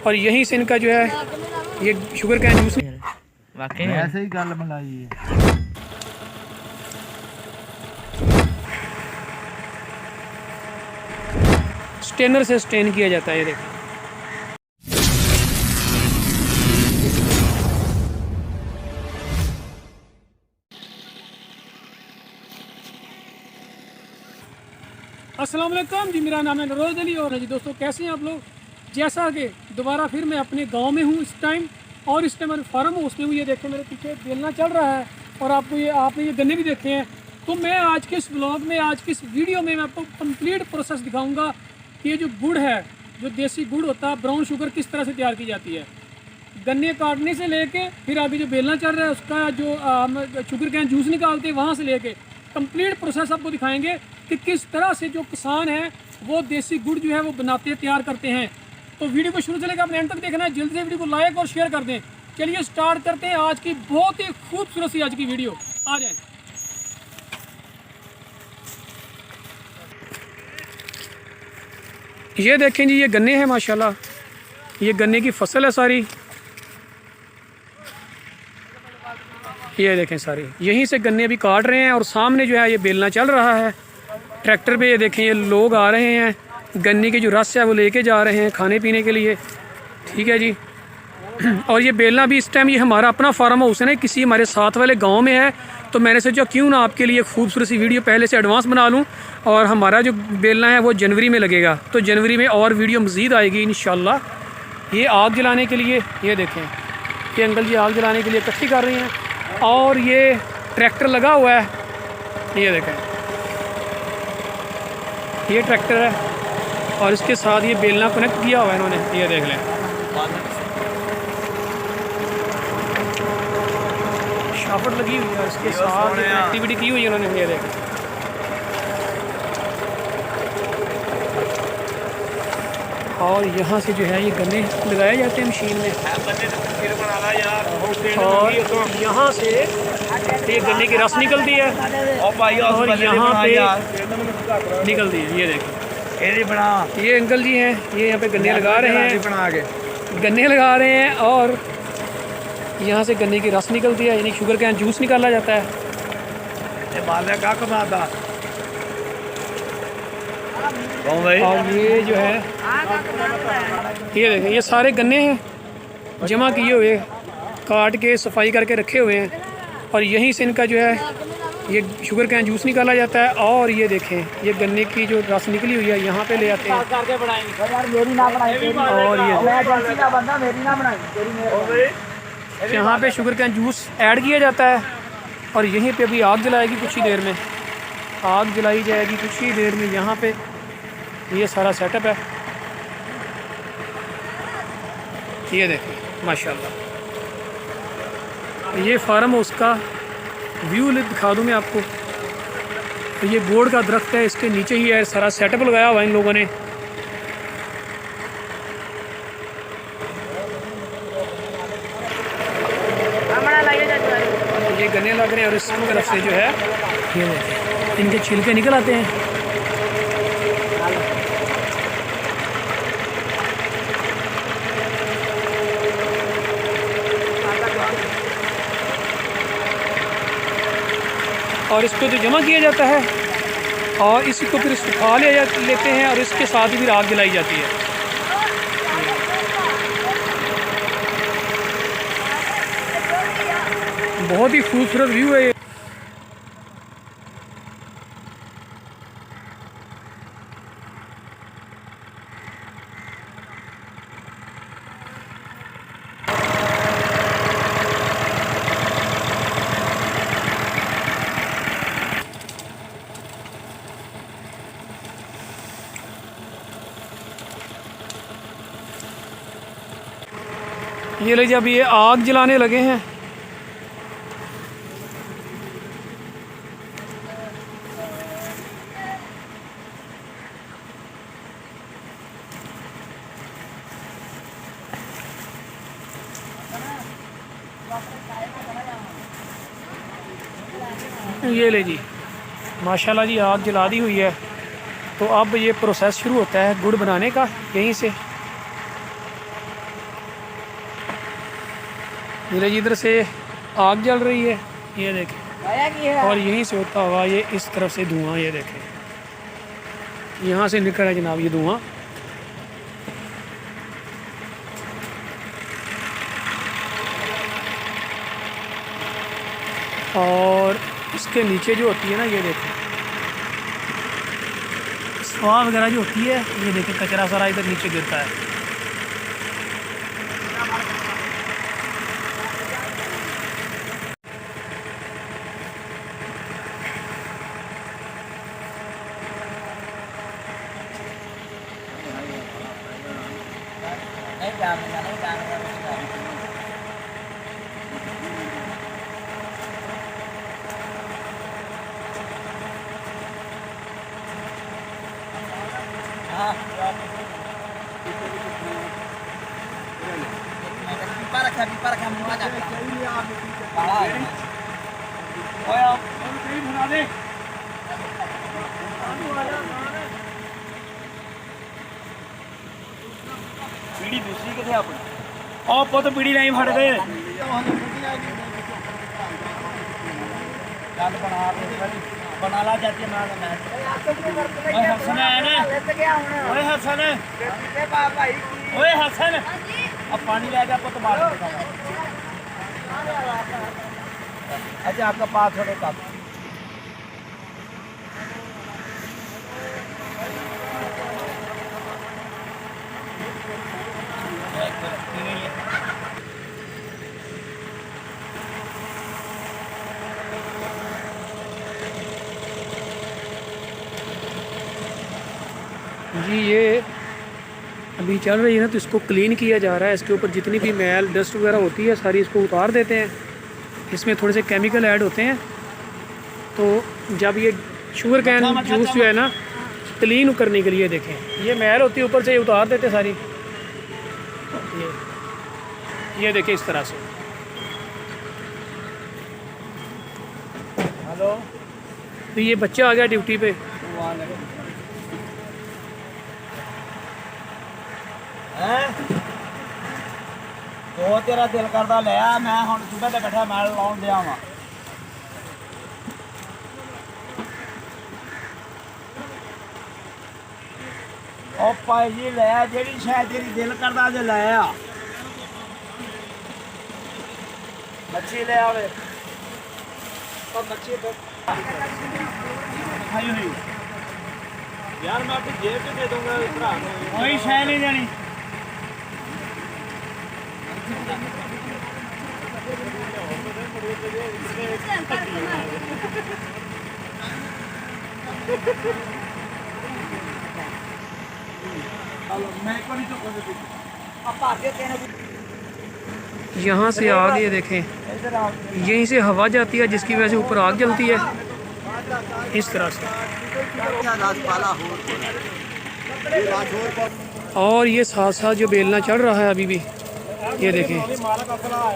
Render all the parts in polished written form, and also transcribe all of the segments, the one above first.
और यहीं से इनका जो है ये शुगर कैन जूस वाकई ऐसे ही गल मलाई है। स्टेनर से स्टेन किया जाता है। ये देखिए अस्सलाम वालेकुम जी, मेरा नाम है नरोज अली और जी दोस्तों कैसे हैं आप लोग। जैसा कि दोबारा फिर मैं अपने गांव में हूं इस टाइम, और इस टाइम मेरे फार्म हाउस में हूँ। ये देखें मेरे पीछे बेलना चल रहा है और आपने ये गन्ने भी देखे हैं। तो मैं आज के इस ब्लॉग में, आज की इस वीडियो में मैं आपको कंप्लीट प्रोसेस दिखाऊंगा कि ये जो गुड़ है, जो देसी गुड़ होता है, ब्राउन शुगर किस तरह से तैयार की जाती है। गन्ने काटने से लेके फिर आगे जो बेलना चल रहा है उसका जो हम शुगर कैन जूस निकालते हैं वहाँ से लेके कंप्लीट प्रोसेस आपको दिखाएंगे कि किस तरह से जो किसान है वो देसी गुड़ जो है वो बनाते हैं, तैयार करते हैं। तो वीडियो को शुरू से लेकर अपने एंड तक देखना है। जल्दी से वीडियो को लाइक और शेयर कर दें। चलिए स्टार्ट करते हैं आज की बहुत ही खूबसूरत सी आज की वीडियो। आ जाए। ये देखें जी, ये गन्ने हैं माशाल्लाह, ये गन्ने की फसल है सारी। ये देखें सारी, यहीं से गन्ने अभी काट रहे हैं और सामने जो है ये बेलना चल रहा है ट्रैक्टर पे। ये देखें ये लोग आ रहे हैं, गन्ने की जो रस है वो लेके जा रहे हैं खाने पीने के लिए। ठीक है जी। और ये बेलना भी इस टाइम ये हमारा अपना फार्म हाउस है ना, किसी हमारे साथ वाले गांव में है। तो मैंने सोचा क्यों ना आपके लिए खूबसूरत सी वीडियो पहले से एडवांस बना लूं। और हमारा जो बेलना है वो जनवरी में लगेगा, तो जनवरी में और वीडियो मज़ीद आएगी इंशाल्लाह। ये आग जलाने के लिए, ये देखें ये अंकल जी आग जलाने के लिए इकट्ठी कर रही हैं। और ये ट्रैक्टर लगा हुआ है, ये देखें ये ट्रैक्टर है और इसके साथ ये बेलना कनेक्ट किया हुआ है इन्होंने। ये देख लें, शाफट लगी हुई है, इसके साथ एक्टिविटी की हुई है इन्होंने। ये देखें और यहाँ से जो है ये गन्ने लगाए जाते हैं मशीन में। और यहाँ से ये गन्ने की रस निकलती है और यहाँ पे निकलती है। ये देखिए ये अंकल जी हैं, ये यहाँ पे गन्ने लगा रहे हैं, गन्ने लगा रहे हैं और यहाँ से गन्ने की रस निकलती है, यानी शुगर कैन जूस निकाला जाता है। और ये जो है ये देखें ये सारे गन्ने हैं जमा किए हुए, काट के सफाई करके रखे हुए हैं और यहीं से इनका जो है ये शुगर कैन जूस निकाला जाता है। और ये देखें ये गन्ने की जो रस निकली हुई है यहाँ पे ले आते हैं। और यहाँ पे शुगर कैन जूस ऐड किया जाता है और यहीं पे अभी आग जलाएगी कुछ ही देर में, आग जलाई जाएगी कुछ ही देर में। यहाँ पे ये सारा सेटअप है, ये देखें माशाल्लाह। ये फार्म हाउस का व्यू दिखा दूँ मैं आपको। तो ये बोर्ड का दरख्त है, इसके नीचे ही है सारा सेटअप लगाया हुआ इन लोगों ने। ये गन्ने लग रहे हैं और इस तरफ से जो है ये देखें इनके छिलके निकल आते हैं। और इसको जो जमा किया जाता है और इसी को फिर सुखा लेते हैं और इसके साथ ही फिर आग जलाई जाती है। बहुत ही खूबसूरत व्यू है ये। ये ले जब ये आग जलाने लगे हैं ये ले जी माशाल्लाह जी आग जला दी हुई है। तो अब ये प्रोसेस शुरू होता है गुड़ बनाने का। यहीं से धीरे इधर से आग जल रही है, ये देखें, और यहीं से होता हुआ ये इस तरफ से धुआं, ये देखें यहाँ से निकल है जनाब ये धुआं। और इसके नीचे जो होती है ना, ये देखें स्वाह वगैरह जो होती है, ये देखें कचरा सारा इधर नीचे गिरता है। पीड़ी दूसरी किथे अपनी और पुत पीड़ी नहीं फट दे गल बना ला चाची मैं ओए हसन है ना ओए हसन ओए हसन अब पानी ले जा पुत मार अच्छा आपका पास थोड़े कम जी ये अभी चल रही है ना, तो इसको क्लीन किया जा रहा है। इसके ऊपर जितनी भी मैल डस्ट वगैरह होती है सारी इसको उतार देते हैं। इसमें थोड़े से केमिकल ऐड होते हैं, तो जब ये शुगर कैन जूस जो है ना क्लीन करने के लिए देखें, ये मैल होती है ऊपर से उतार देते हैं सारी। ये देखें इस तरह से। हेलो तो ये बच्चा आ गया ड्यूटी पे। तो तेरा दिल करता लिया मैं हुण सुबह ते बैठा मैल लाउण दिया वा ओ भाई जी लिया जेड़ी शायद तेरी दिल करता जे लिया मच्छी ले आवे और मच्छी तो खाई हुई यार मैं अपनी जेब में दे दूंगा भरा कोई शायद नहीं जानी यहाँ से आग ये देखें, यहीं से हवा जाती है जिसकी वजह से ऊपर आग जलती है इस तरह से। और ये साथ साथ जो बेलना चढ़ रहा है अभी भी, ये देखें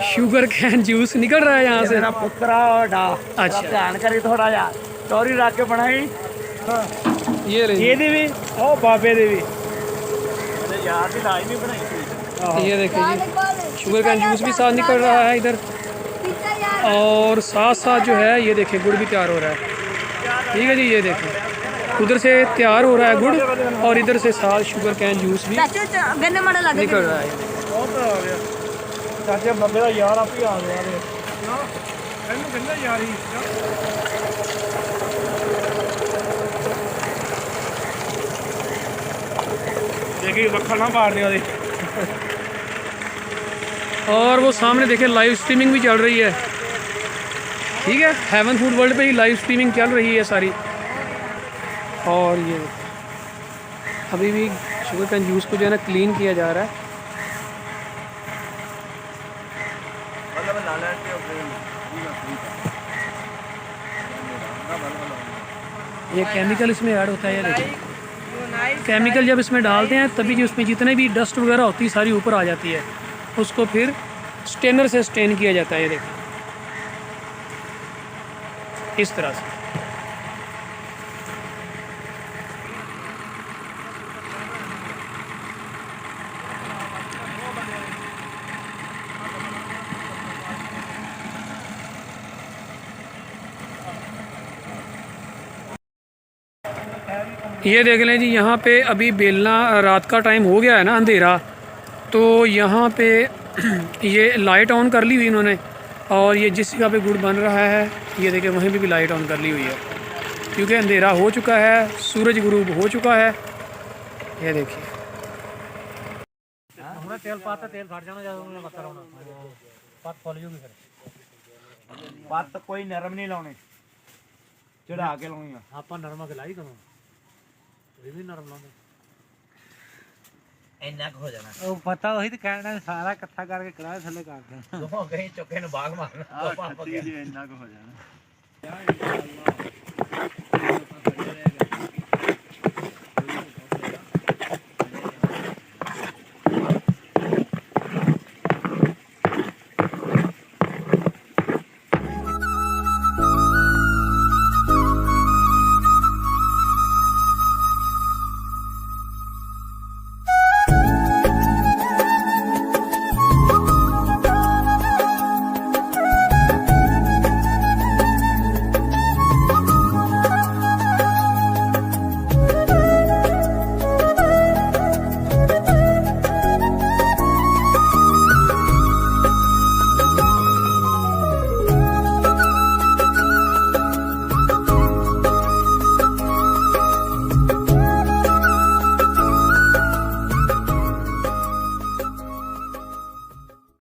शुगर कैन जूस निकल रहा है यहाँ से। मेरा पुत्रा डा अच्छा ध्यान करी थोड़ा जा चौरी रख के बनाई ये रही भी ओ बाबे दी भी यार की लाज नहीं बनाई ये देखिए जी शुगर कैन जूस भी साथ निकल रहा है इधर, और साथ साथ जो है ये देखें गुड़ भी तैयार हो रहा है। ठीक है जी, ये देखें उधर से तैयार हो रहा है गुड़ और इधर से साथ शुगर कैन जूस भी निकल रहा है। चाचे बंदे का यार आप ही आ गया देखिए वक्खल ना मारने वाले। और वो सामने देखें लाइव स्ट्रीमिंग भी चल रही है। ठीक है, हेवन फूड वर्ल्ड पे ही लाइव स्ट्रीमिंग चल रही है सारी। और ये अभी भी शुगर कैन जूस को जो है ना क्लीन किया जा रहा है। ये केमिकल इसमें ऐड होता है, ये देखिए केमिकल जब इसमें डालते हैं तभी जो उसमें जितने भी डस्ट वगैरह होती है सारी ऊपर आ जाती है, उसको फिर स्टेनर से स्टेन किया जाता है। ये देखिए इस तरह से। ये देख लें जी, यहाँ पे अभी बेलना, रात का टाइम हो गया है ना, अंधेरा, तो यहाँ पे ये लाइट ऑन कर ली हुई इन्होंने, और ये जिस जगह पे गुड़ बन रहा है ये देखिए वहीं पे भी लाइट ऑन कर ली हुई है, क्योंकि अंधेरा हो चुका है, सूरज गुरूब हो चुका है। ये देखिए तेल पाता तेल फट जाना जब पत्थर होना पत फुल जूगी फिर पत्त कोई नरम नहीं लाने, चढ़ा के लाਉਣੀ ਆ ਆਪਾਂ ਨਰਮਾ ਕੇ ਲਾਈ ਤੁਹਾਨੂੰ ਇਹ ਵੀ ਨਰਮ ਲਾਉਂਦੇ ਇੰਨਾ ਕੁ ਹੋ ਜਾਣਾ। ਉਹ ਪਤਾ ਉਹੀ ਤੇ ਕਹਿਣਾ ਸਾਰਾ ਇਕੱਠਾ ਕਰਕੇ ਕੜਾਹ ਥੱਲੇ ਕਰ ਦੇਣਾ ਦੋਹਾਂ ਕਹੀਂ ਚੁੱਕੇ ਨੂੰ ਬਾਗ ਮਾਰਨਾ। ਇੰਨਾ ਕੁ ਹੋ ਜਾਣਾ